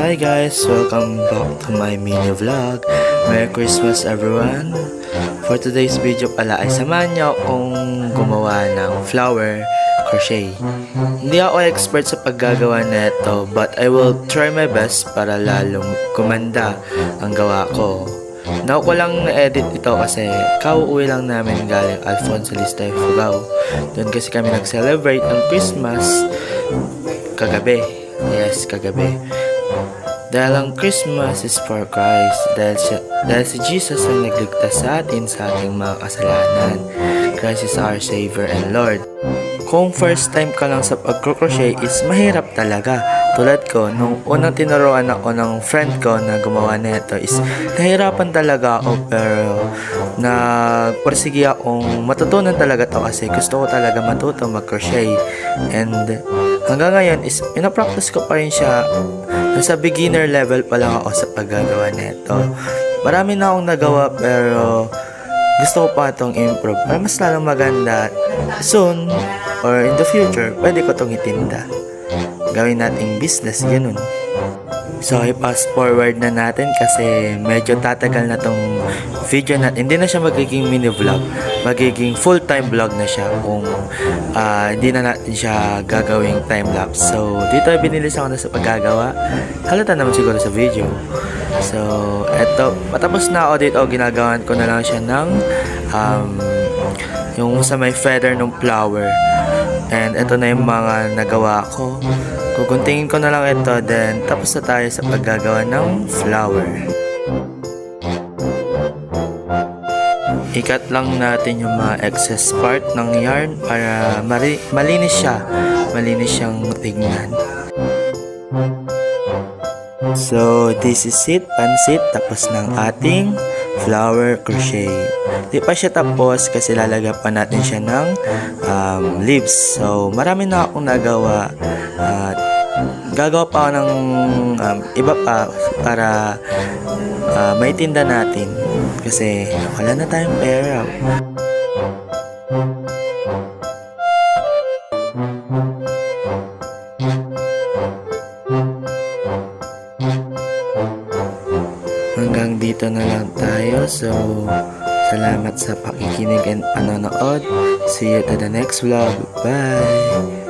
Hi guys, welcome back to my mini vlog. Merry Christmas everyone. For today's video pala ay samahan niyo akong gumawa ng flower crochet. Hindi ako expert sa paggagawa nito, but I will try my best para lalong kumanda ang gawa ko. Now ko lang na-edit ito kasi kauuwi lang namin galing Alfonso Lista, Ifugao. Doon kasi kami nag-celebrate ng Christmas kagabi. Yes, kagabi. Dahil ang Christmas is for Christ. Dahil si Jesus ang nagligtas sa atin sa ating mga kasalanan. Christ is our Savior and Lord. Kung first time ka lang sa pag-crochet is mahirap talaga. Tulad ko, nung unang tinuruan ako ng friend ko na gumawa nito is nahirapan talaga ako, pero nagpursige akong matutunan talaga to kasi gusto ko talaga matuto mag-crochet. And hanggang ngayon is pinapractice ko pa rin siya. Nasa beginner level pa lang ako sa paggagawa nito. Marami na akong nagawa pero gusto ko pa itong improve para mas lalong maganda. Soon or in the future, pwede ko itong itinda. Gawin nating business, ganun. So, i-fast forward na natin kasi medyo tatagal na tong video natin. Hindi na siya magiging mini vlog. Magiging full-time vlog na siya kung hindi na natin siya gagawing time-lapse. So, dito ay binilis ako na sa paggagawa. Halata naman siguro sa video. So, eto. Matapos na ako dito, ginagawan ko na lang siya ng yung sa may feather ng flower. And ito na yung mga nagawa ko. Kukuntingin ko na lang ito, then tapos na tayo sa paggagawa ng flower. Ikat lang natin yung mga excess part ng yarn para malinis siya. Malinis siyang tignan. So, this is it, pansit, tapos ng ating flower crochet. Di pa siya tapos kasi lalagyan pa natin siya ng leaves. So, marami na akong nagawa. Gagawa pa ako ng iba pa para maitinda natin kasi wala na tayong pera. Hanggang dito na lang tayo. So, salamat sa pakikinig and panonood. See you to the next vlog. Bye!